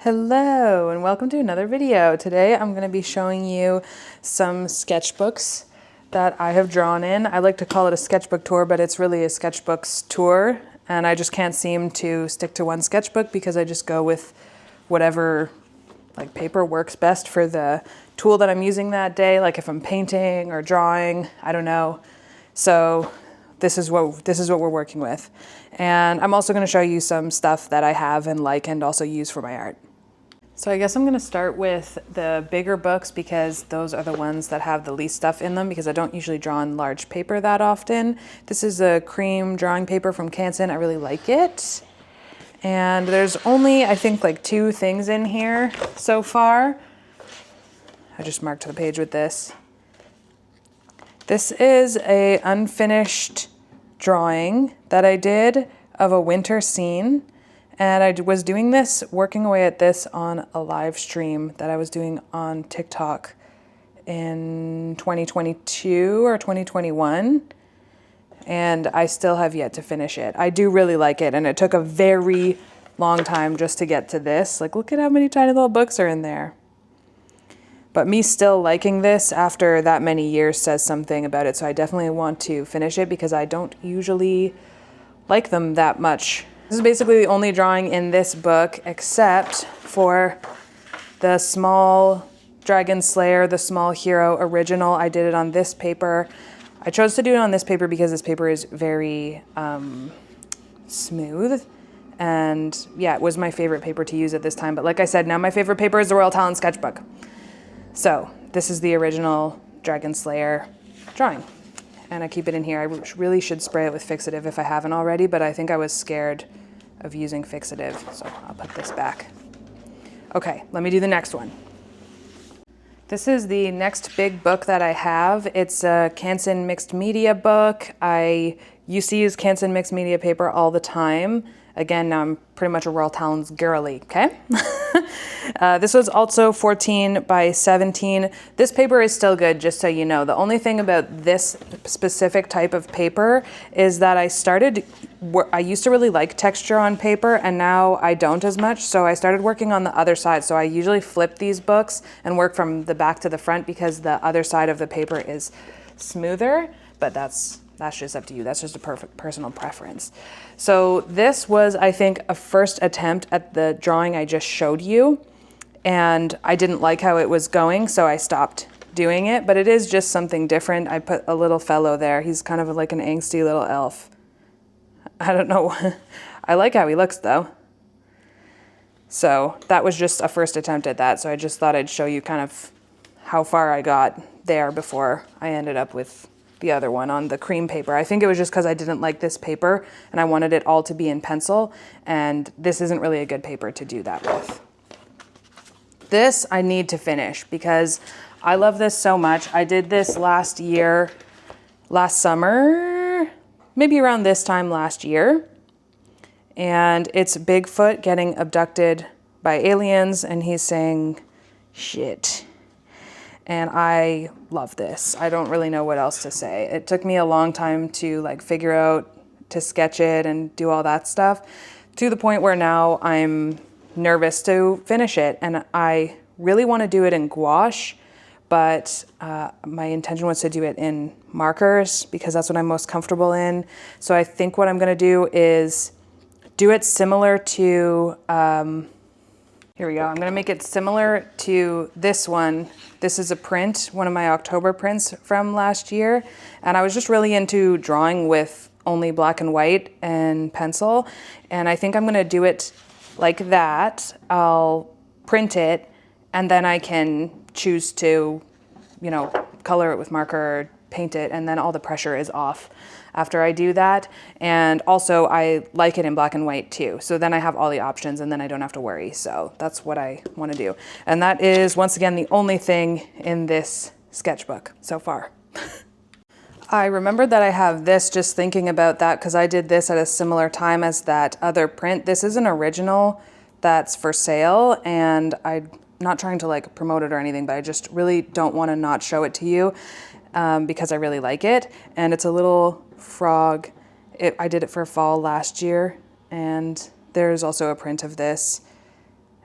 Hello and welcome to another video. Today I'm going to be showing you some sketchbooks that I have drawn in. I like to call it a sketchbook tour, but it's really a sketchbooks tour, and I just can't seem to stick to one sketchbook because I just go with whatever paper works best for the tool that I'm using that day, like if I'm painting or drawing, I don't know. So this is what we're working with. And I'm also going to show you some stuff that I have and like and also use for my art. So I guess I'm going to start with the bigger books because those are the ones that have the least stuff in them because I don't usually draw on large paper that often. This is a cream drawing paper from Canson. I really like it. And there's only, I think, like 2 things in here so far. I just marked the page with this. This is a unfinished drawing that I did of a winter scene. And I was doing this, working away at this on a live stream that I was doing on TikTok in 2022 or 2021. And I still have yet to finish it. I do really like it, and it took a very long time just to get to this. Like, look at how many tiny little books are in there. But me still liking this after that many years says something about it, so I definitely want to finish it because I don't usually like them that much. This is basically the only drawing in this book except for the small Dragon Slayer, the Small Hero original. I did it on this paper. I chose to do it on this paper because this paper is very smooth. And yeah, it was my favorite paper to use at this time. But like I said, now my favorite paper is the Royal Talon Sketchbook. So this is the original Dragon Slayer drawing. And I keep it in here. I really should spray it with fixative if I haven't already, but I think I was scared of using fixative, so I'll put this back. Okay, let me do the next one. This is the next big book that I have. It's a Canson mixed media book. I used to use Canson mixed media paper all the time. Again, now I'm pretty much a Royal Talons girly, okay? This was also 14 by 17. This paper is still good, just so you know. The only thing about this specific type of paper is that I used to really like texture on paper, and now I don't as much, so I started working on the other side. So I usually flip these books and work from the back to the front because the other side of the paper is smoother, but that's just up to you. That's just a perfect personal preference. So this was, I think, a first attempt at the drawing I just showed you, and I didn't like how it was going, so I stopped doing it, but it is just something different. I put a little fellow there. He's kind of like an angsty little elf. I don't know. I like how he looks, though. So that was just a first attempt at that, so I just thought I'd show you kind of how far I got there before I ended up with the other one on the cream paper. I think it was just because I didn't like this paper and I wanted it all to be in pencil, and this isn't really a good paper to do that with. This I need to finish because I love this so much. I did this last summer, maybe around this time last year, and it's Bigfoot getting abducted by aliens and he's saying shit. And I love this. I don't really know what else to say. It took me a long time to figure out, to sketch it and do all that stuff, to the point where now I'm nervous to finish it. And I really want to do it in gouache, but my intention was to do it in markers because that's what I'm most comfortable in. So I think what I'm gonna do is do it similar to, here we go. I'm gonna make it similar to this one. This is a print, one of my October prints from last year. And I was just really into drawing with only black and white and pencil. And I think I'm gonna do it like that. I'll print it and then I can choose to, color it with marker or paint it, and then all the pressure is off after I do that. And also I like it in black and white too. So then I have all the options and then I don't have to worry. So that's what I want to do. And that is, once again, the only thing in this sketchbook so far. I remembered that I have this just thinking about that because I did this at a similar time as that other print. This is an original that's for sale, and I'm not trying to promote it or anything, but I just really don't want to not show it to you because I really like it. And it's a little frog. I did it for fall last year, and there's also a print of this.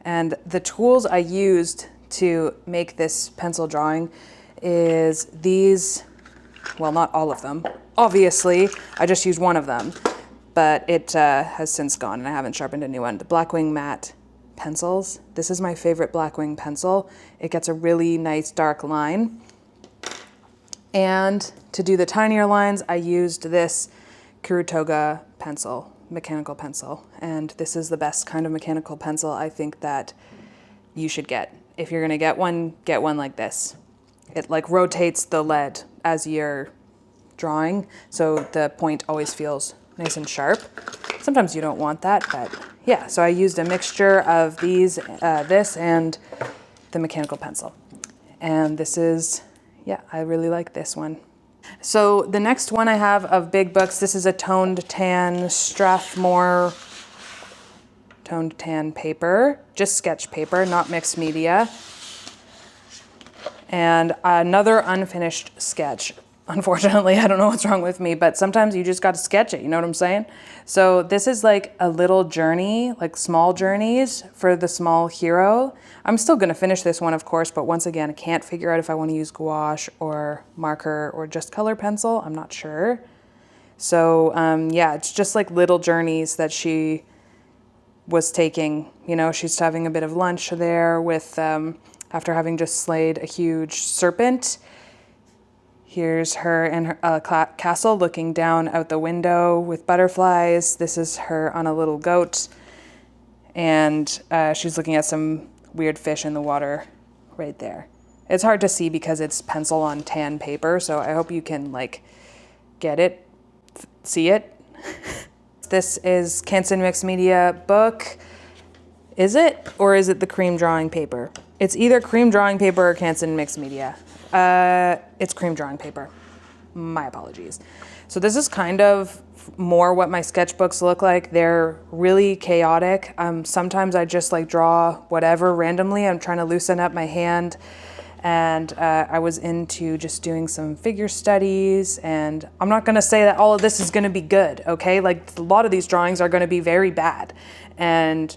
And the tools I used to make this pencil drawing is these, well, not all of them. Obviously, I just used one of them, but it has since gone and I haven't sharpened a new one. The Blackwing matte pencils. This is my favorite Blackwing pencil. It gets a really nice dark line. And to do the tinier lines, I used this Kurutoga pencil, mechanical pencil. And this is the best kind of mechanical pencil I think that you should get. If you're gonna get one like this. It like rotates the lead as you're drawing, so the point always feels nice and sharp. Sometimes you don't want that, but yeah. So I used a mixture of these, this and the mechanical pencil. And this is, yeah, I really like this one. So the next one I have of big books, this is a toned tan Strathmore toned tan paper, just sketch paper, not mixed media. And another unfinished sketch. Unfortunately, I don't know what's wrong with me, but sometimes you just got to sketch it, you know what I'm saying? So this is like a little journey, like small journeys for the small hero. I'm still gonna finish this one, of course, but once again, I can't figure out if I want to use gouache or marker or just color pencil. I'm not sure. So yeah, it's just like little journeys that she was taking. You know, she's having a bit of lunch there with, after having just slayed a huge serpent. Here's her in her castle looking down out the window with butterflies. This is her on a little goat. And she's looking at some weird fish in the water right there. It's hard to see because it's pencil on tan paper, so I hope you can like get it, see it. This is Canson Mixed Media book. Is it? Or is it the cream drawing paper? It's either cream drawing paper or Canson Mixed Media. It's cream drawing paper. My apologies. So this is kind of more what my sketchbooks look like. They're really chaotic. Sometimes I just like draw whatever randomly. I'm trying to loosen up my hand. And I was into just doing some figure studies, and I'm not gonna say that all of this is gonna be good, okay? Like a lot of these drawings are gonna be very bad. And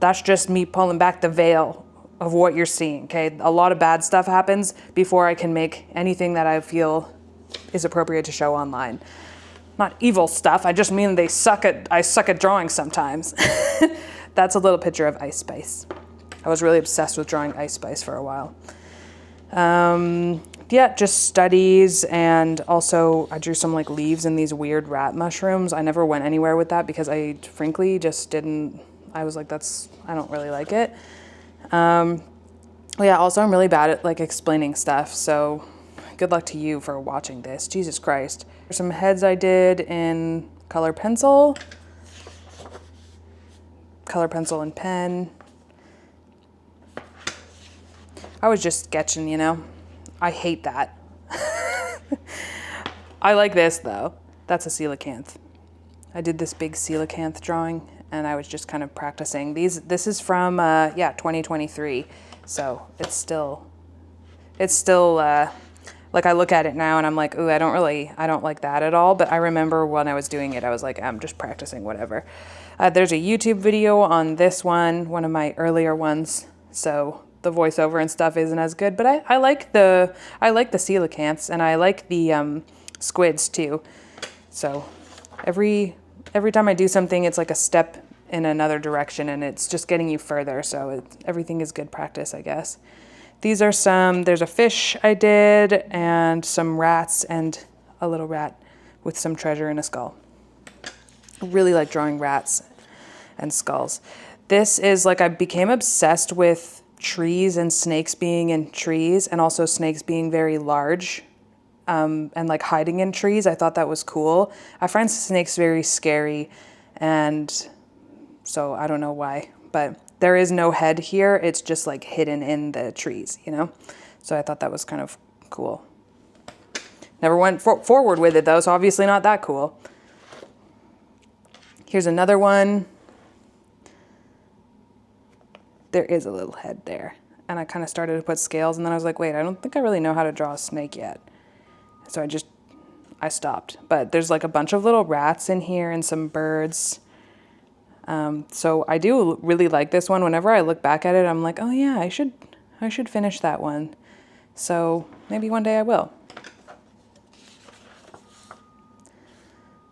that's just me pulling back the veil of what you're seeing, okay? A lot of bad stuff happens before I can make anything that I feel is appropriate to show online. Not evil stuff, I just mean I suck at drawing sometimes. That's a little picture of Ice Spice. I was really obsessed with drawing Ice Spice for a while. Yeah, just studies, and also I drew some like leaves and these weird rat mushrooms. I never went anywhere with that because I frankly just didn't, I was like, I don't really like it. Yeah, also I'm really bad at like explaining stuff, so good luck to you for watching this. Jesus Christ. There's some heads I did in color pencil and pen. I was just sketching, you know? I hate that. I like this though. That's a coelacanth. I did this big coelacanth drawing and I was just kind of practicing. This is from, yeah, 2023. So it's still, like I look at it now and I'm like, ooh, I don't like that at all. But I remember when I was doing it, I was like, I'm just practicing whatever. There's a YouTube video on this one of my earlier ones. So the voiceover and stuff isn't as good, but I like the coelacanths and I like the squids too. So every time I do something, it's like a step in another direction and it's just getting you further. So everything is good practice, I guess. These are there's a fish I did and some rats and a little rat with some treasure in a skull. I really like drawing rats and skulls. This is like, I became obsessed with trees and snakes being in trees and also snakes being very large and like hiding in trees. I thought that was cool. I find snakes very scary, and so I don't know why, but there is no head here. It's just like hidden in the trees, you know? So I thought that was kind of cool. Never went forward with it though, so obviously not that cool. Here's another one. There is a little head there. And I kind of started to put scales and then I was like, wait, I don't think I really know how to draw a snake yet. So I stopped. But there's like a bunch of little rats in here and some birds. So I do really like this one. Whenever I look back at it, I'm like, oh yeah, I should finish that one. So maybe one day I will.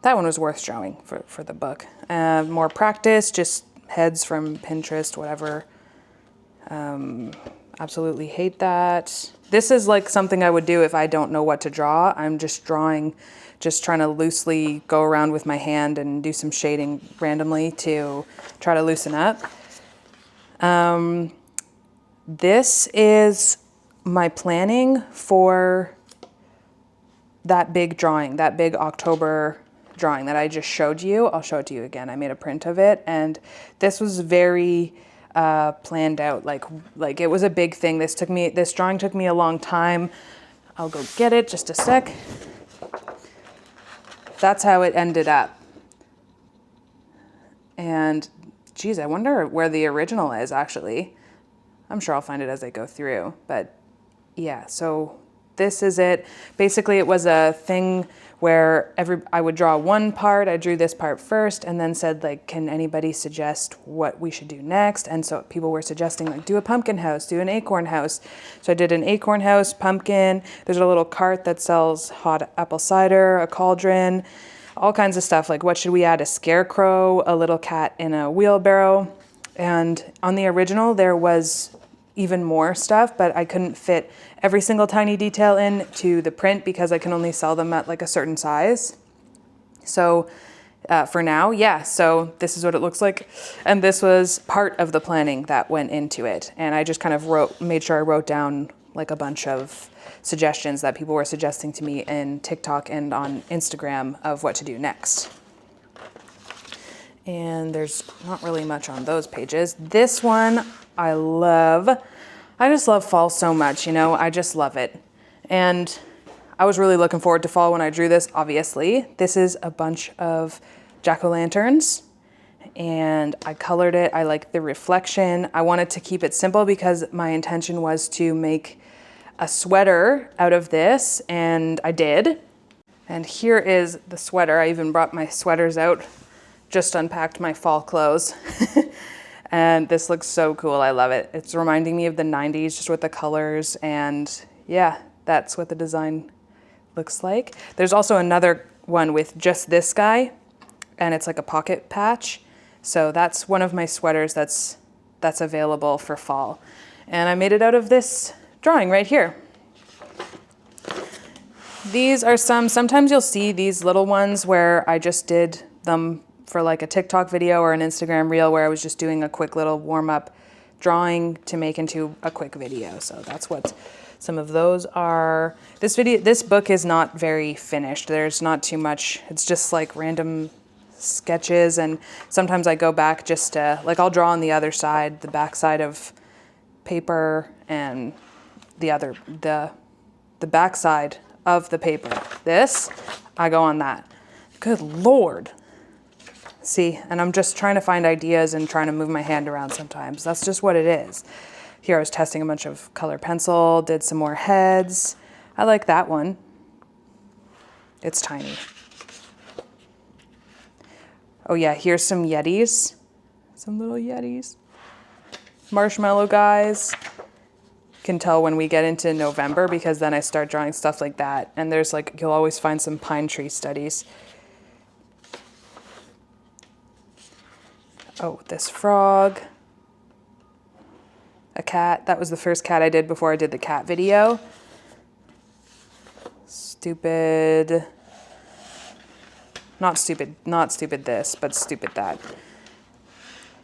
That one was worth showing for the book. More practice, just heads from Pinterest, whatever. Absolutely hate that. This is like something I would do if I don't know what to draw. I'm just drawing, just trying to loosely go around with my hand and do some shading randomly to try to loosen up. This is my planning for that big drawing, that big October drawing that I just showed you. I'll show it to you again. I made a print of it, and this was very planned out. Like it was a big thing. This drawing took me a long time. I'll go get it, just a sec. That's how it ended up. And geez, I wonder where the original is actually. I'm sure I'll find it as I go through, but yeah, so this is it. Basically, it was a thing where I would draw one part. I drew this part first and then said, like, can anybody suggest what we should do next? And so people were suggesting, like, do a pumpkin house, do an acorn house. So I did an acorn house, pumpkin. There's a little cart that sells hot apple cider, a cauldron, all kinds of stuff. Like, what should we add? A scarecrow, a little cat in a wheelbarrow. And on the original, there was even more stuff, but I couldn't fit every single tiny detail into the print because I can only sell them at like a certain size. So for now, yeah, so this is what it looks like. And this was part of the planning that went into it. And I just kind of made sure I wrote down like a bunch of suggestions that people were suggesting to me in TikTok and on Instagram of what to do next. And there's not really much on those pages. This one I love. I just love fall so much, you know, I just love it. And I was really looking forward to fall when I drew this, obviously. This is a bunch of jack-o'-lanterns and I colored it. I like the reflection. I wanted to keep it simple because my intention was to make a sweater out of this, and I did. And here is the sweater. I even brought my sweaters out, just unpacked my fall clothes. And this looks so cool. I love it. It's reminding me of the 90s just with the colors, and yeah, that's what the design looks like. There's also another one with just this guy, and it's like a pocket patch. So that's one of my sweaters that's available for fall. And I made it out of this drawing right here. These are sometimes you'll see these little ones where I just did them for like a TikTok video or an Instagram reel where I was just doing a quick little warm-up drawing to make into a quick video. So that's what some of those are. This book is not very finished. There's not too much. It's just like random sketches, and sometimes I go back just to, like, I'll draw on the other side, the back side of paper, and the back side of the paper. This, I go on that. Good Lord. See, and I'm just trying to find ideas and trying to move my hand around sometimes. That's just what it is. Here I was testing a bunch of color pencil, did some more heads. I like that one. It's tiny. Oh yeah, here's some Yetis. Some little Yetis. Marshmallow guys. Can tell when we get into November because then I start drawing stuff like that. And there's like, you'll always find some pine tree studies. Oh, this frog, a cat. That was the first cat I did before I did the cat video. Stupid, not stupid this, but stupid that.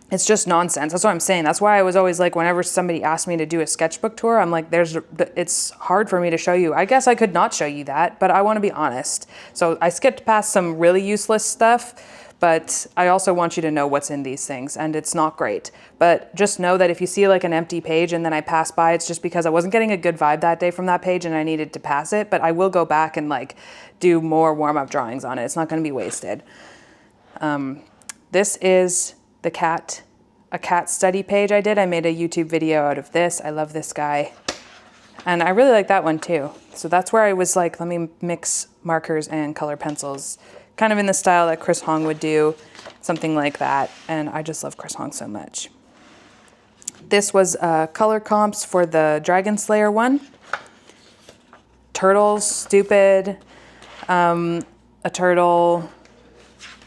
It's just nonsense. That's what I'm saying. That's why I was always like, whenever somebody asked me to do a sketchbook tour, I'm like, it's hard for me to show you. I guess I could not show you that, but I want to be honest. So I skipped past some really useless stuff, but I also want you to know what's in these things, and it's not great. But just know that if you see like an empty page and then I pass by, it's just because I wasn't getting a good vibe that day from that page and I needed to pass it, but I will go back and like do more warm-up drawings on it. It's not going to be wasted. This is a cat study page I did. I made a YouTube video out of this. I love this guy. And I really like that one too. So that's where I was like, let me mix markers and color pencils kind of in the style that Chris Hong would do, something like that. And I just love Chris Hong so much. This was color comps for the Dragon Slayer one. Turtles, stupid. A turtle.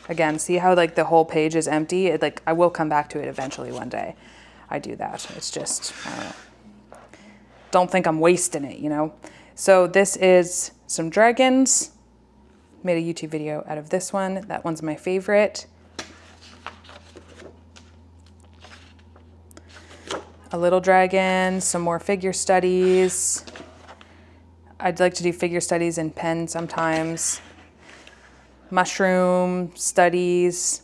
Again, see how like the whole page is empty? It, like, I will come back to it eventually one day. I do that. It's just, I don't know. Don't think I'm wasting it, you know? So this is some dragons. Made a YouTube video out of this one. That one's my favorite. A little dragon, some more figure studies. I'd like to do figure studies in pen sometimes. Mushroom studies.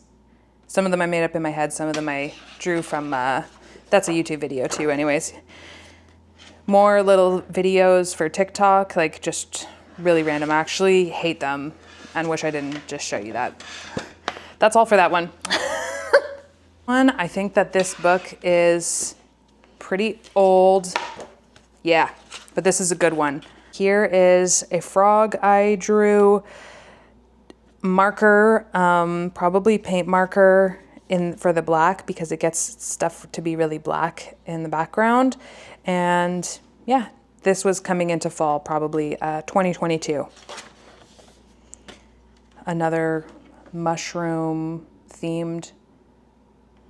Some of them I made up in my head, some of them I drew from, that's a YouTube video too anyways. More little videos for TikTok, like just really random. I actually hate them and wish I didn't just show you that. That's all for that one. I think that this book is pretty old. Yeah, but this is a good one. Here is a frog I drew. Marker, probably paint marker for the black because it gets stuff to be really black in the background. And yeah, this was coming into fall, probably 2022. Another mushroom themed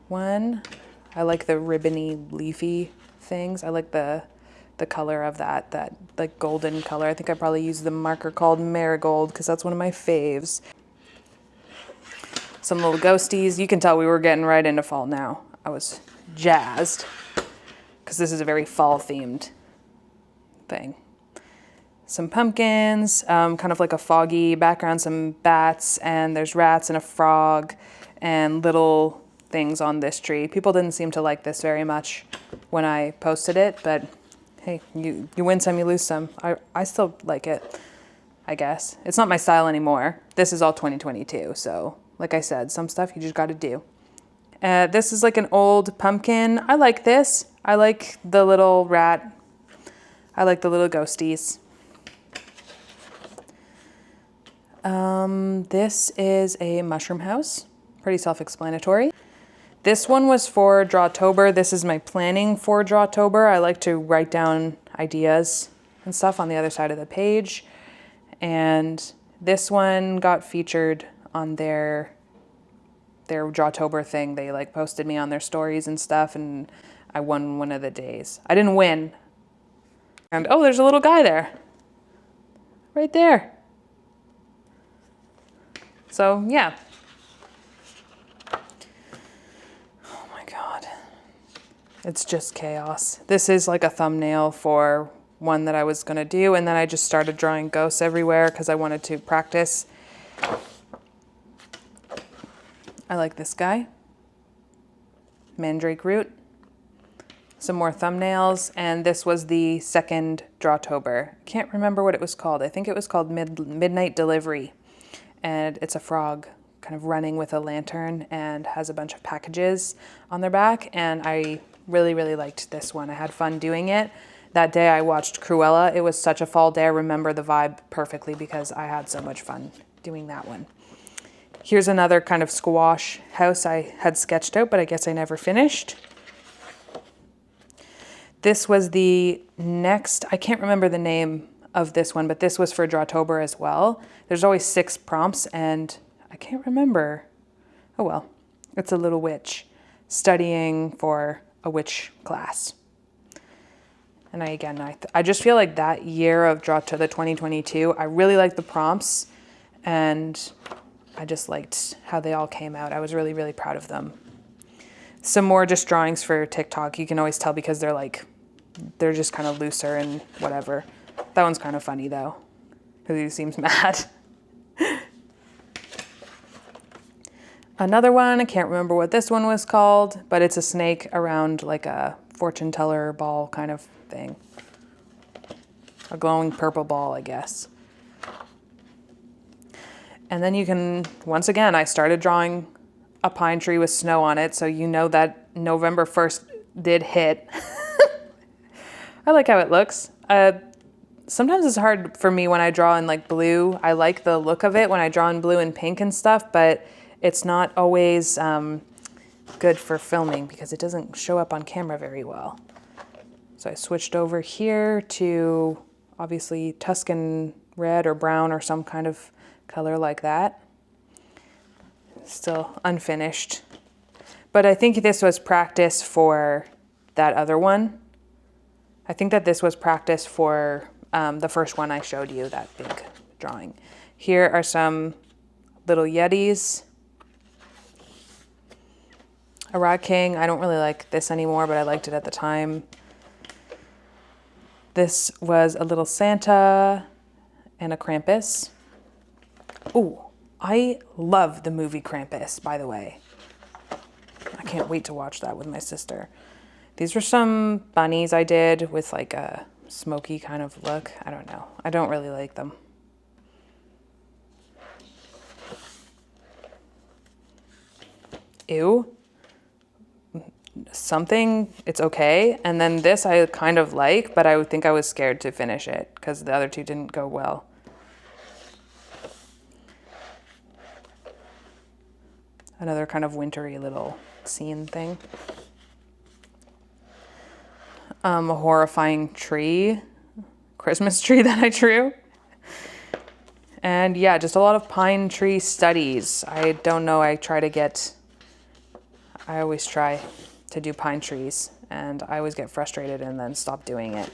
one. I like the ribbony leafy things. I like the color of that like golden color. I think I probably used the marker called Marigold because that's one of my faves. Some little ghosties. You can tell we were getting right into fall now. I was jazzed because this is a very fall themed thing. Some pumpkins, kind of like a foggy background, some bats, and there's rats and a frog and little things on this tree. People didn't seem to like this very much when I posted it, but hey, you win some, you lose some. I still like it, I guess. It's not my style anymore. This is all 2022, so like I said, some stuff you just gotta do. This is like an old pumpkin. I like this. I like the little rat. I like the little ghosties. This is a mushroom house. Pretty self-explanatory. This one was for Drawtober. This is my planning for Drawtober. I like to write down ideas and stuff on the other side of the page. And this one got featured on their Drawtober thing. They like posted me on their stories and stuff, and I won one of the days. I didn't win. And oh, there's a little guy there. Right there. So yeah. Oh my God. It's just chaos. This is like a thumbnail for one that I was gonna do, and then I just started drawing ghosts everywhere because I wanted to practice. I like this guy. Mandrake root. Some more thumbnails, and this was the second Drawtober. Can't remember what it was called. I think it was called Midnight Delivery. And it's a frog kind of running with a lantern and has a bunch of packages on their back. And I really, really liked this one. I had fun doing it. That day I watched Cruella. It was such a fall day. I remember the vibe perfectly because I had so much fun doing that one. Here's another kind of squash house I had sketched out, but I guess I never finished. This was the next, I can't remember the name of this one, but this was for Drawtober as well. There's always 6 prompts, and I can't remember. Oh well, it's a little witch studying for a witch class. And I just feel like that year of Drawtober, the 2022, I really liked the prompts, and I just liked how they all came out. I was really, really proud of them. Some more just drawings for TikTok. You can always tell because they're just kind of looser and whatever. That one's kind of funny though, because he seems mad. Another one, I can't remember what this one was called, but it's a snake around like a fortune teller ball kind of thing. A glowing purple ball, I guess. And then you can, once again, I started drawing a pine tree with snow on it, so you know that November 1st did hit. I like how it looks. sometimes it's hard for me when I draw in like blue. I like the look of it when I draw in blue and pink and stuff, but it's not always good for filming because it doesn't show up on camera very well. So I switched over here to obviously Tuscan red or brown or some kind of color like that. Still unfinished. But I think this was practice for that other one. I think that this was practice for the first one I showed you, that big drawing. Here are some little Yetis. A Rat King. I don't really like this anymore, but I liked it at the time. This was a little Santa and a Krampus. Ooh, I love the movie Krampus, by the way. I can't wait to watch that with my sister. These were some bunnies I did with like a smoky kind of look. I don't know. I don't really like them. Ew. Something, it's okay. And then this I kind of like, but I would think I was scared to finish it because the other two didn't go well. Another kind of wintry little scene thing. A horrifying tree, Christmas tree that I drew. And yeah, just a lot of pine tree studies. I don't know, I always try to do pine trees and I always get frustrated and then stop doing it.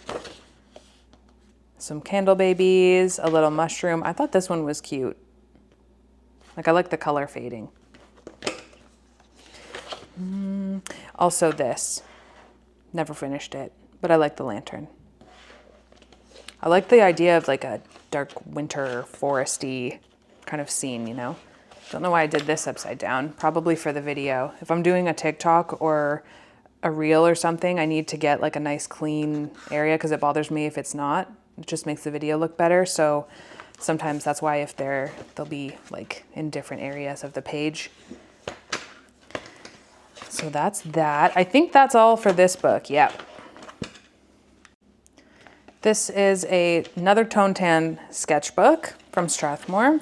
Some candle babies, a little mushroom. I thought this one was cute. Like I like the color fading. Also this, never finished it, but I like the lantern. I like the idea of like a dark winter foresty kind of scene, you know? Don't know why I did this upside down, probably for the video. If I'm doing a TikTok or a reel or something, I need to get like a nice clean area because it bothers me if it's not. It just makes the video look better. So sometimes that's why if they'll be like in different areas of the page. So that's that. I think that's all for this book. Yep. This is another Tone Tan sketchbook from Strathmore.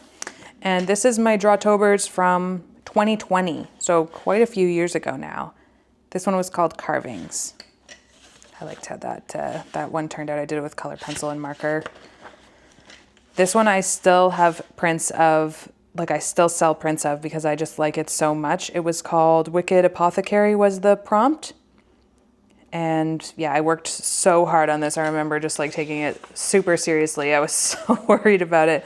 And this is my Drawtobers from 2020, so quite a few years ago now. This one was called Carvings. I liked how that one turned out. I did it with color pencil and marker. This one I still have prints of, like I still sell prints of because I just like it so much. It was called Wicked Apothecary was the prompt. And yeah, I worked so hard on this. I remember just like taking it super seriously. I was so worried about it.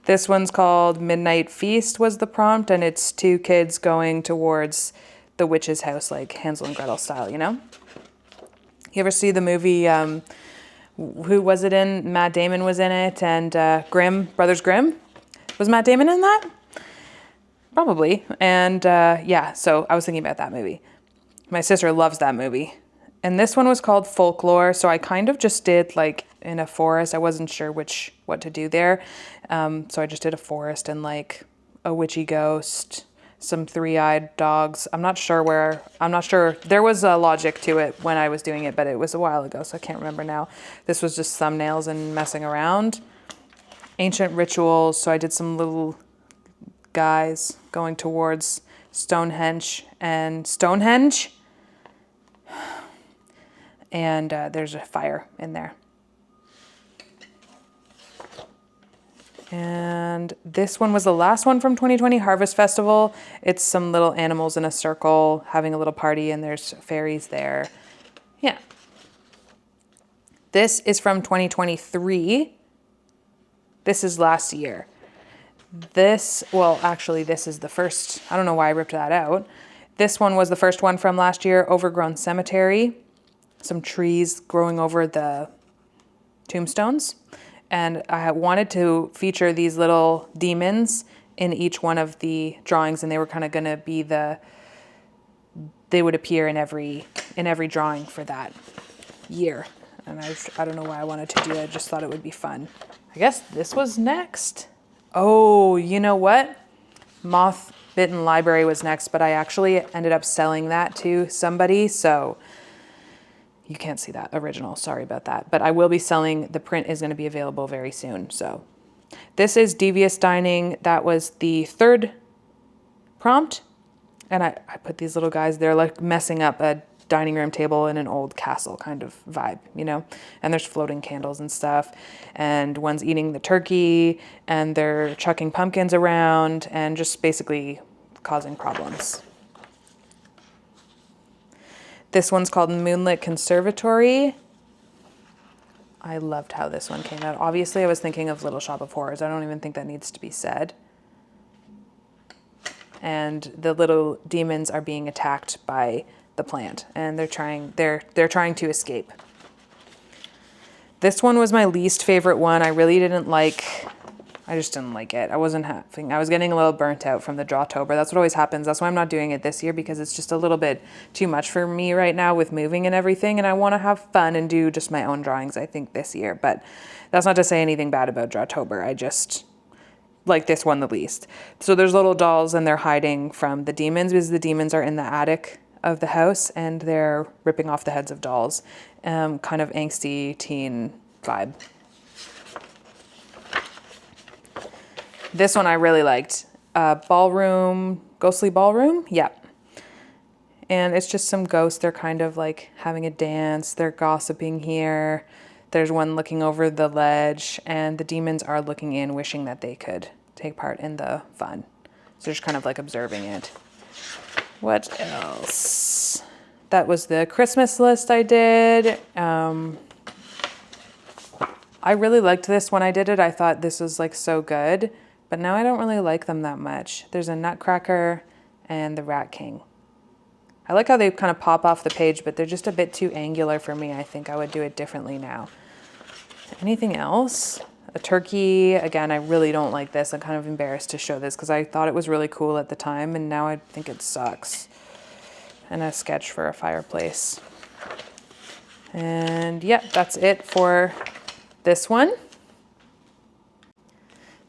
This one's called Midnight Feast was the prompt, and it's two kids going towards the witch's house, like Hansel and Gretel style, you know? You ever see the movie, who was it in? Matt Damon was in it, and Brothers Grimm? Was Matt Damon in that? Probably. And yeah, so I was thinking about that movie. My sister loves that movie. And this one was called Folklore, so I kind of just did like in a forest. I wasn't sure what to do there. So I just did a forest and like a witchy ghost, some three-eyed dogs. I'm not sure. There was a logic to it when I was doing it, but it was a while ago, so I can't remember now. This was just thumbnails and messing around. Ancient rituals, so I did some little guys going towards Stonehenge. And there's a fire in there. And this one was the last one from 2020 Harvest Festival. It's some little animals in a circle having a little party and there's fairies there. Yeah. This is from 2023. This is last year. This is the first. I don't know why I ripped that out. This one was the first one from last year, Overgrown Cemetery. Some trees growing over the tombstones. And I wanted to feature these little demons in each one of the drawings, and they were kind of going to be they would appear in every drawing for that year. And I don't know why I wanted to do it. I just thought it would be fun. I guess this was next. Oh, you know what? Moth Bitten Library was next, but I actually ended up selling that to somebody. So You can't see that original, sorry about that. But I will be selling, the print is gonna be available very soon, so. This is Devious Dining. That was the third prompt. And I put these little guys, they're like messing up a dining room table in an old castle kind of vibe, you know? And there's floating candles and stuff. And one's eating the turkey and they're chucking pumpkins around and just basically causing problems. This one's called Moonlit Conservatory. I loved how this one came out. Obviously, I was thinking of Little Shop of Horrors. I don't even think that needs to be said. And the little demons are being attacked by the plant, and they're trying to escape. This one was my least favorite one. I just didn't like it. I was getting a little burnt out from the Drawtober. That's what always happens. That's why I'm not doing it this year, because it's just a little bit too much for me right now with moving and everything. And I want to have fun and do just my own drawings, I think, this year. But that's not to say anything bad about Drawtober. I just like this one the least. So there's little dolls and they're hiding from the demons because the demons are in the attic of the house and they're ripping off the heads of dolls. Kind of angsty teen vibe. This one I really liked. Ballroom, Ghostly Ballroom? Yeah. And it's just some ghosts. They're kind of like having a dance. They're gossiping here. There's one looking over the ledge and the demons are looking in, wishing that they could take part in the fun. So they're just kind of like observing it. What else? That was the Christmas list I did. I really liked this when I did it. I thought this was like so good, but now I don't really like them that much. There's a Nutcracker and the Rat King. I like how they kind of pop off the page, but they're just a bit too angular for me. I think I would do it differently now. Anything else? A turkey. Again, I really don't like this. I'm kind of embarrassed to show this because I thought it was really cool at the time and now I think it sucks. And a sketch for a fireplace. And yeah, that's it for this one.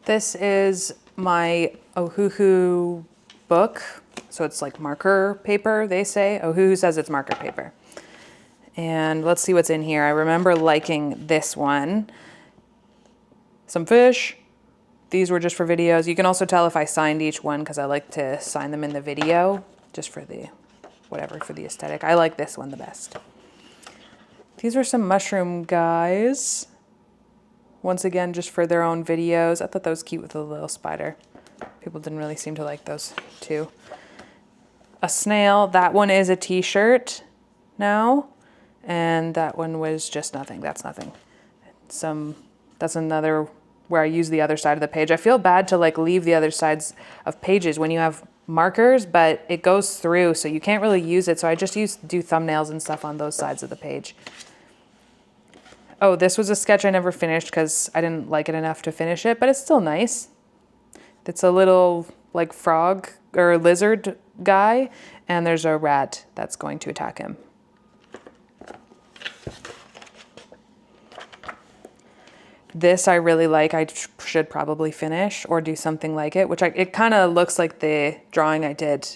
This is my Ohuhu book. So it's like marker paper, they say. Ohuhu says it's marker paper. And let's see what's in here. I remember liking this one. Some fish. These were just for videos. You can also tell if I signed each one because I like to sign them in the video just for the, whatever, for the aesthetic. I like this one the best. These are some mushroom guys. Once again, just for their own videos. I thought that was cute with the little spider. People didn't really seem to like those too. A snail. That one is a t-shirt now. And that one was just nothing. That's nothing. That's another where I use the other side of the page. I feel bad to like leave the other sides of pages when you have markers, but it goes through, so you can't really use it. So I just do thumbnails and stuff on those sides of the page. Oh, this was a sketch I never finished because I didn't like it enough to finish it, but it's still nice. It's a little like frog or lizard guy, and there's a rat that's going to attack him. This I really like. I should probably finish or do something like it, it kind of looks like the drawing I did,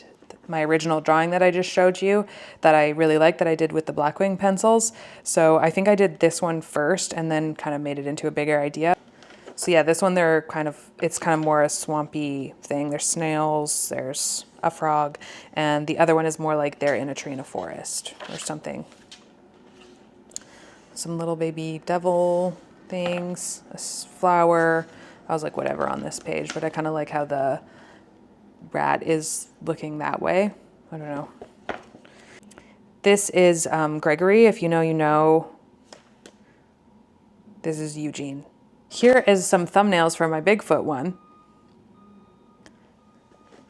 my original drawing that I just showed you that I really like that I did with the Blackwing pencils. So I think I did this one first and then kind of made it into a bigger idea. So yeah, this one it's kind of more a swampy thing. There's snails, there's a frog, and the other one is more like they're in a tree in a forest or something. Some little baby devil things, a flower. I was like, whatever on this page, but I kind of like how the rat is looking that way. I don't know. This is Gregory. If you know, you know. This is Eugene. Here is some thumbnails for my Bigfoot one.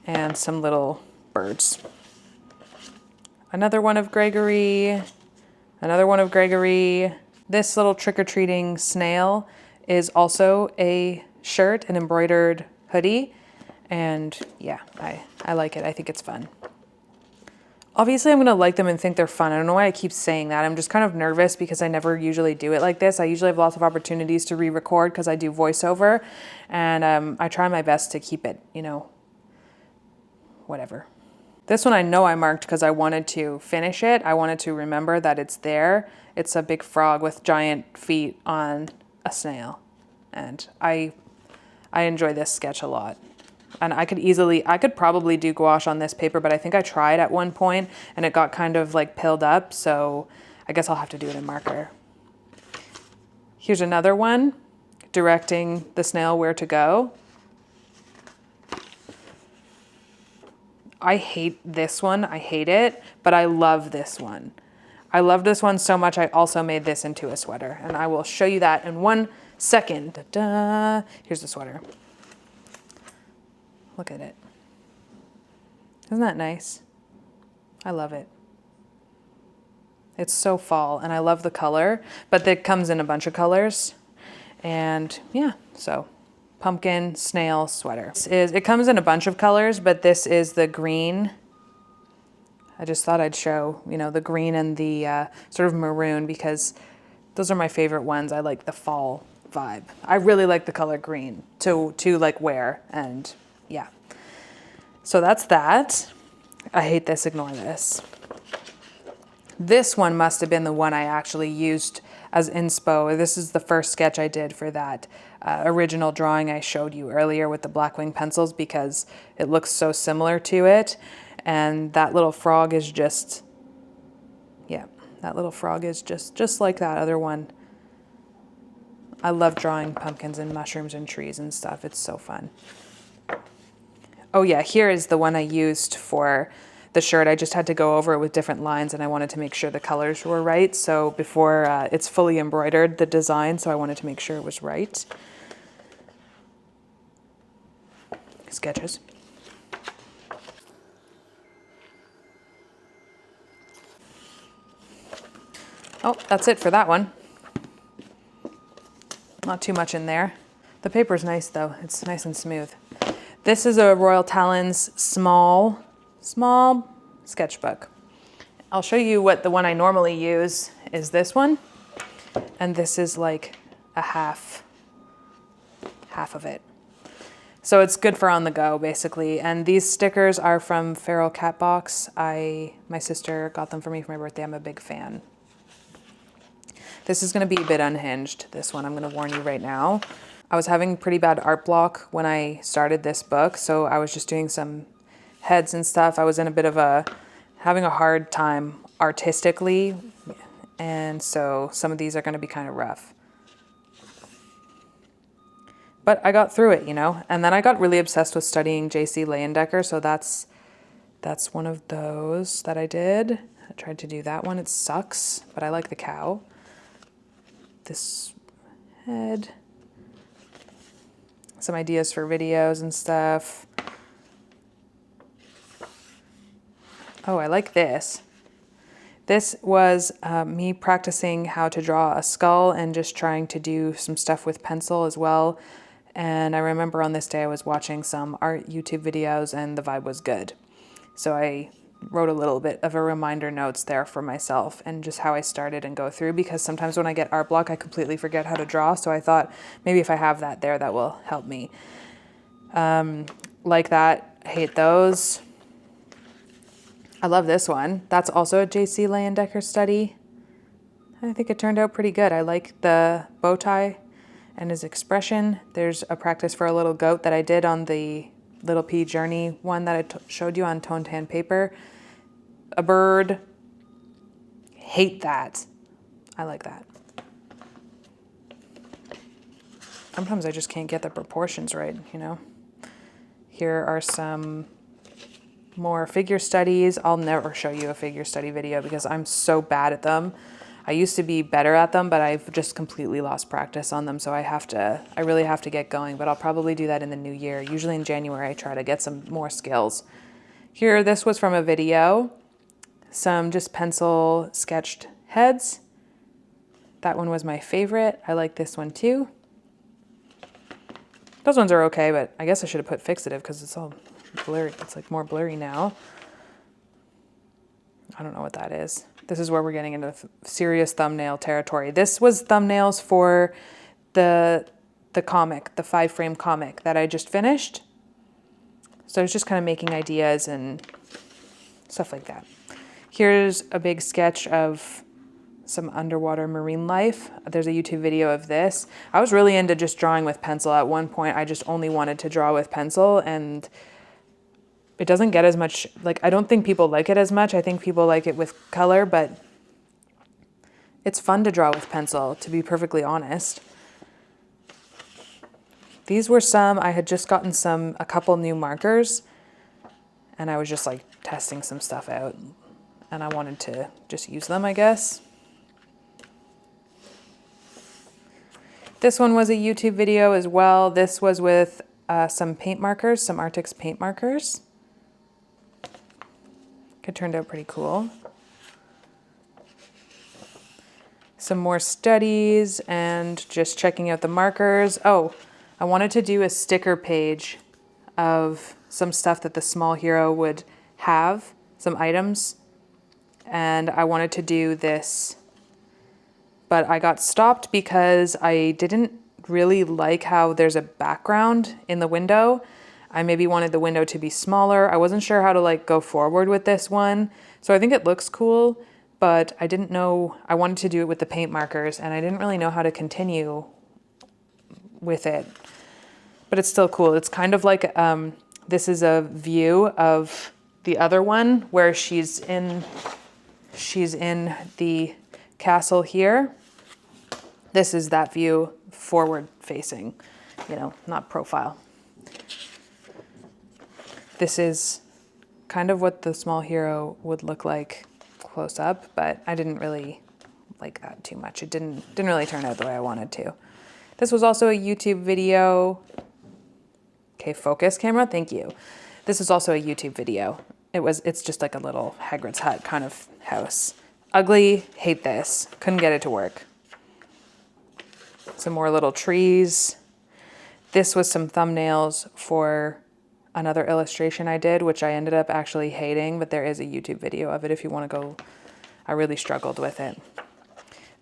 And some little birds. Another one of Gregory. Another one of Gregory. This little trick-or-treating snail is also a shirt, an embroidered hoodie. And yeah, I like it. I think it's fun. Obviously, I'm going to like them and think they're fun. I don't know why I keep saying that. I'm just kind of nervous because I never usually do it like this. I usually have lots of opportunities to re-record because I do voiceover. And I try my best to keep it, you know, whatever. This one I know I marked because I wanted to finish it. I wanted to remember that it's there. It's a big frog with giant feet on a snail. And I enjoy this sketch a lot. And I could probably do gouache on this paper, but I think I tried at one point and it got kind of like pilled up. So I guess I'll have to do it in marker. Here's another one, directing the snail where to go. I hate this one. I hate it, but I love this one. I love this one so much I also made this into a sweater, and I will show you that in 1 second. Da-da. Here's the sweater. Look at it. Isn't that nice? I love it. It's so fall, and I love the color, but it comes in a bunch of colors. And yeah, so pumpkin snail sweater. It comes in a bunch of colors, but this is the green. I just thought I'd show, you know, the green and the sort of maroon because those are my favorite ones. I like the fall vibe. I really like the color green to like wear, and yeah. So that's that. I hate this, ignore this. This one must have been the one I actually used as inspo. This is the first sketch I did for that original drawing I showed you earlier with the Blackwing pencils because it looks so similar to it. And that little frog is just, yeah, that little frog is just like that other one. I love drawing pumpkins and mushrooms and trees and stuff. It's so fun. Oh yeah, here is the one I used for the shirt. I just had to go over it with different lines and I wanted to make sure the colors were right. So before it's fully embroidered, the design, so I wanted to make sure it was right. Sketches. Oh, that's it for that one. Not too much in there. The paper's nice though. It's nice and smooth. This is a Royal Talens small sketchbook. I'll show you what the one I normally use is this one. And this is like a half of it. So it's good for on the go basically. And these stickers are from Feral Cat Box. My sister got them for me for my birthday. I'm a big fan. This is going to be a bit unhinged, this one, I'm going to warn you right now. I was having pretty bad art block when I started this book, so I was just doing some heads and stuff. I was in a bit of having a hard time artistically, and so some of these are going to be kind of rough. But I got through it, you know, and then I got really obsessed with studying J.C. Leyendecker, so that's one of those that I did. I tried to do that one. It sucks, but I like the cow. This head, some ideas for videos and stuff. Oh, I like this. This was me practicing how to draw a skull and just trying to do some stuff with pencil as well. And I remember on this day I was watching some art YouTube videos and the vibe was good. So I wrote a little bit of a reminder notes there for myself and just how I started and go through, because sometimes when I get art block I completely forget how to draw, so I thought maybe if I have that there that will help me. Like that, I hate those. I love this one. That's also a J.C. Leyendecker study. I think it turned out pretty good. I like the bow tie and his expression. There's a practice for a little goat that I did on the Little Pea Journey one that I showed you on toned tan paper. A bird. Hate that. I like that. Sometimes I just can't get the proportions right, you know. Here are some more figure studies. I'll never show you a figure study video because I'm so bad at them. I used to be better at them, but I've just completely lost practice on them, so I really have to get going, but I'll probably do that in the new year. Usually in January I try to get some more skills. Here, this was from a video. Some just pencil sketched heads. That one was my favorite. I like this one too. Those ones are okay, but I guess I should have put fixative because it's all blurry. It's like more blurry now. I don't know what that is. This is where we're getting into serious thumbnail territory. This was thumbnails for the comic, the 5-frame comic that I just finished. So I was just kind of making ideas and stuff like that. Here's a big sketch of some underwater marine life. There's a YouTube video of this. I was really into just drawing with pencil. At one point, I just only wanted to draw with pencil, and it doesn't get as much, like, I don't think people like it as much. I think people like it with color, but it's fun to draw with pencil, to be perfectly honest. These were some, I had just gotten a couple new markers, and I was just like testing some stuff out, and I wanted to just use them, I guess. This one was a YouTube video as well. This was with some paint markers, some Arctic's paint markers. It turned out pretty cool. Some more studies and just checking out the markers. Oh, I wanted to do a sticker page of some stuff that the small hero would have, some items. And I wanted to do this, but I got stopped because I didn't really like how there's a background in the window. I maybe wanted the window to be smaller. I wasn't sure how to like go forward with this one. So I think it looks cool, but I didn't know, I wanted to do it with the paint markers and I didn't really know how to continue with it. But it's still cool. It's kind of like, this is a view of the other one where she's in the castle here. This is that view forward facing, you know, not profile. This is kind of what the small hero would look like close up, but I didn't really like that too much. It didn't really turn out the way I wanted to. This was also a YouTube video. Okay, focus camera, thank you. This is also a YouTube video. It's just like a little Hagrid's hut kind of house. Ugly, hate this. Couldn't get it to work. Some more little trees. This was some thumbnails for another illustration I did, which I ended up actually hating, but there is a YouTube video of it if you want to go. I really struggled with it.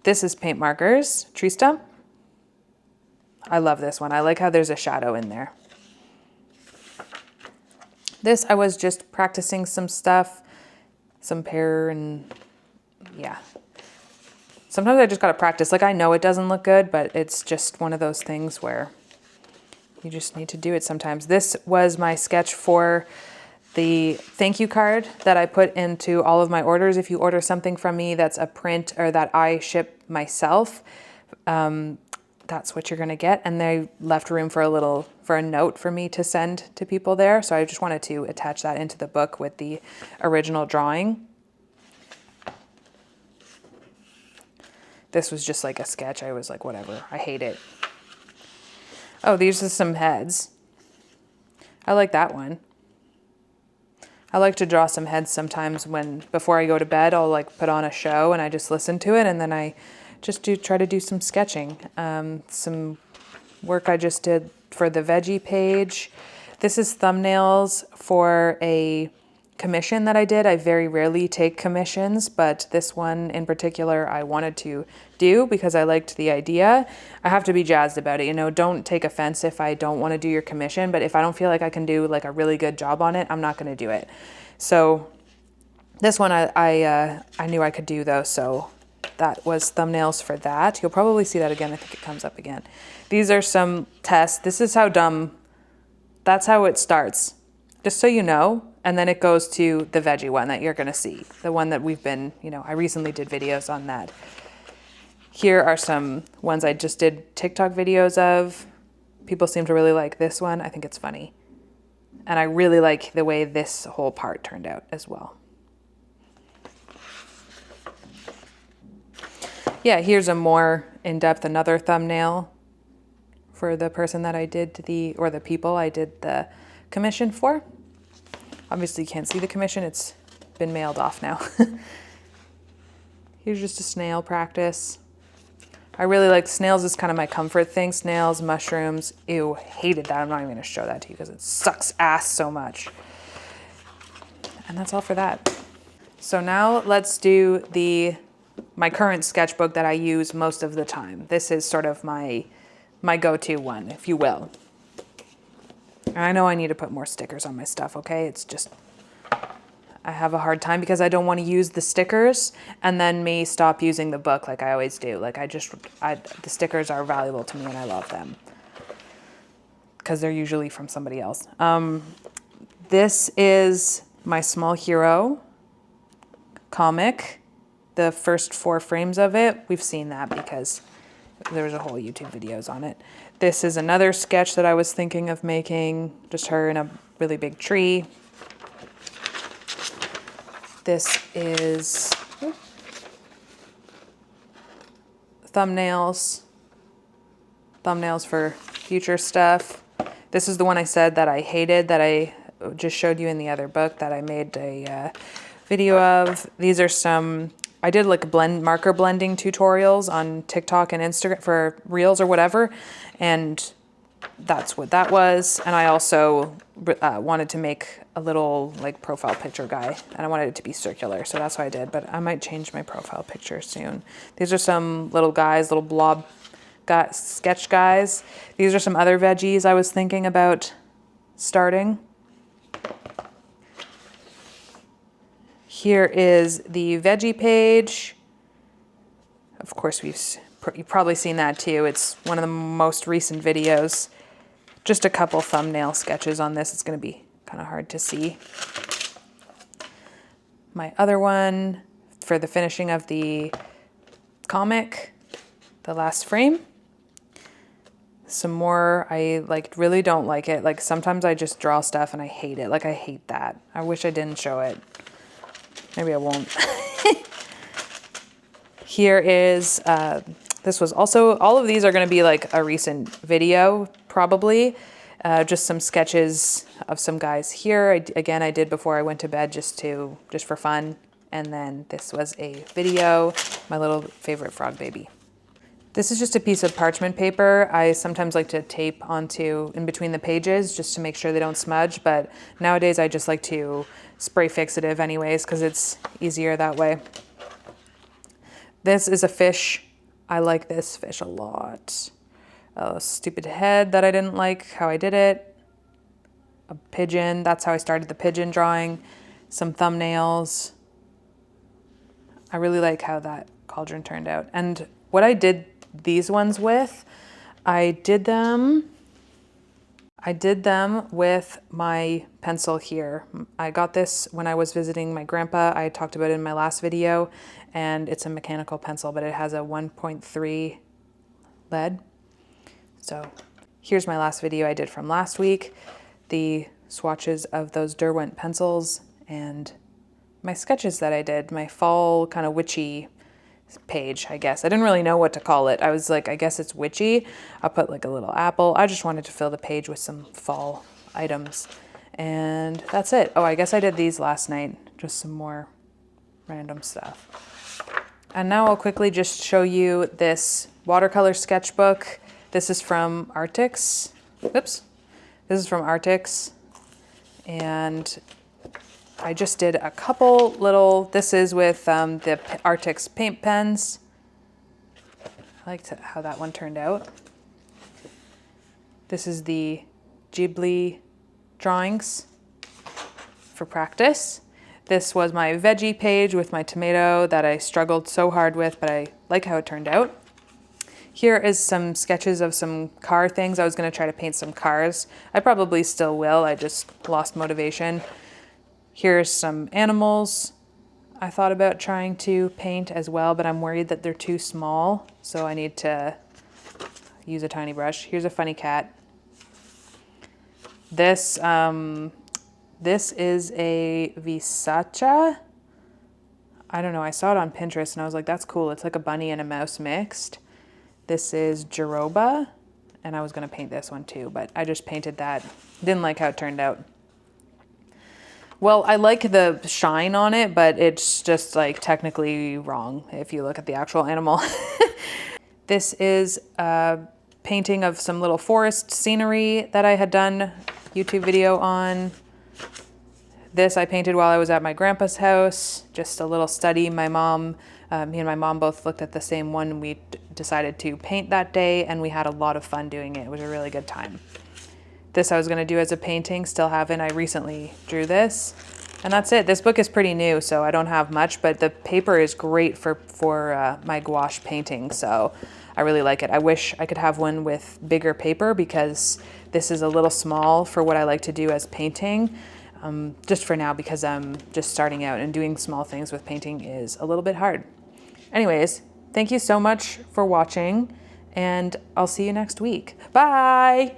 This is paint markers, tree stump. I love this one. I like how there's a shadow in there. This, I was just practicing some stuff, some pear and yeah. Sometimes I just got to practice. Like I know it doesn't look good, but it's just one of those things where you just need to do it sometimes. This was my sketch for the thank you card that I put into all of my orders. If you order something from me that's a print or that I ship myself, that's what you're gonna get. And they left room for a note for me to send to people there. So I just wanted to attach that into the book with the original drawing. This was just like a sketch. I was like, whatever, I hate it. Oh, these are some heads. I like that one. I like to draw some heads sometimes before I go to bed, I'll like put on a show and I just listen to it and then I just try to do some sketching. Some work I just did for the veggie page. This is thumbnails for a commission that I did. I very rarely take commissions, but this one in particular I wanted to do because I liked the idea. I have to be jazzed about it. You know, don't take offense if I don't want to do your commission, but if I don't feel like I can do like a really good job on it, I'm not going to do it. So this one I knew I could do though, so that was thumbnails for that. You'll probably see that again. I think it comes up again. These are some tests. This is how dumb, that's how it starts. Just so you know, and then it goes to the veggie one that you're gonna see. The one that we've been, you know, I recently did videos on that. Here are some ones I just did TikTok videos of. People seem to really like this one. I think it's funny. And I really like the way this whole part turned out as well. Yeah, here's a more in-depth, another thumbnail for the person that I did or the people I did the commission for. Obviously you can't see the commission, it's been mailed off now. Here's just a snail practice. I really like snails, is kind of my comfort thing. Snails, mushrooms, ew, hated that. I'm not even gonna show that to you because it sucks ass so much. And that's all for that. So now let's do my current sketchbook that I use most of the time. This is sort of my go-to one, if you will. And I know I need to put more stickers on my stuff, okay? It's just, I have a hard time because I don't want to use the stickers and then me stop using the book like I always do. Like the stickers are valuable to me and I love them because they're usually from somebody else. This is my Small Hero comic. The first 4 frames of it, we've seen that because there's a whole YouTube videos on it. This is another sketch that I was thinking of making, just her in a really big tree. This is thumbnails for future stuff. This is the one I said that I hated, that I just showed you in the other book that I made a video of. These are some, I did like marker blending tutorials on TikTok and Instagram for Reels or whatever, and that's what that was. And I also wanted to make a little like profile picture guy, and I wanted it to be circular, so that's what I did, but I might change my profile picture soon. These are some little guys, little blob sketch guys. These are some other veggies I was thinking about starting. Here is the veggie page. Of course, you've probably seen that too. It's one of the most recent videos. Just a couple thumbnail sketches on this. It's going to be kind of hard to see. My other one for the finishing of the comic, the last frame. Some more, I really don't like it. Like sometimes I just draw stuff and I hate it. Like I hate that. I wish I didn't show it. Maybe I won't. Here is, this was also, all of these are going to be like a recent video, probably. Just some sketches of some guys here. Again, I did before I went to bed just for fun. And then this was a video, my little favorite frog baby. This is just a piece of parchment paper. I sometimes like to tape onto in between the pages just to make sure they don't smudge, but nowadays I just like to spray fixative anyways because it's easier that way. This is a fish. I like this fish a lot. A stupid head that I didn't like how I did it. A pigeon, that's how I started the pigeon drawing. Some thumbnails. I really like how that cauldron turned out. And what I did these ones with, I did them with my pencil here. I got this when I was visiting my grandpa. I talked about it in my last video, and it's a mechanical pencil, but it has a 1.3 lead. So here's my last video I did from last week, the swatches of those Derwent pencils and my sketches that I did, my fall kind of witchy page, I guess. I didn't really know what to call it. I was like, I guess it's witchy. I'll put like a little apple. I just wanted to fill the page with some fall items. And that's it. Oh, I guess I did these last night. Just some more random stuff. And now I'll quickly just show you this watercolor sketchbook. This is from Artix. Oops. This is from Artix. And I just did a couple little, this is with the Artix paint pens. I liked how that one turned out. This is the Ghibli drawings for practice. This was my veggie page with my tomato that I struggled so hard with, but I like how it turned out. Here is some sketches of some car things. I was going to try to paint some cars. I probably still will. I just lost motivation. Here's some animals I thought about trying to paint as well, but I'm worried that they're too small, so I need to use a tiny brush. Here's a funny cat. This is a Visacha. I don't know, I saw it on Pinterest and I was like, that's cool. It's like a bunny and a mouse mixed. This is Jaroba, and I was gonna paint this one too, but I just painted that. Didn't like how it turned out. Well, I like the shine on it, but it's just like technically wrong if you look at the actual animal. This is a painting of some little forest scenery that I had done YouTube video on. This I painted while I was at my grandpa's house, just a little study. Me and my mom both looked at the same one, and we decided to paint that day, and we had a lot of fun doing it. It was a really good time. This I was going to do as a painting, still haven't. I recently drew this. And that's it. This book is pretty new, so I don't have much, but the paper is great for my gouache painting, so I really like it. I wish I could have one with bigger paper because this is a little small for what I like to do as painting. Just for now, because I'm just starting out and doing small things with painting is a little bit hard. Anyways, thank you so much for watching, and I'll see you next week. Bye!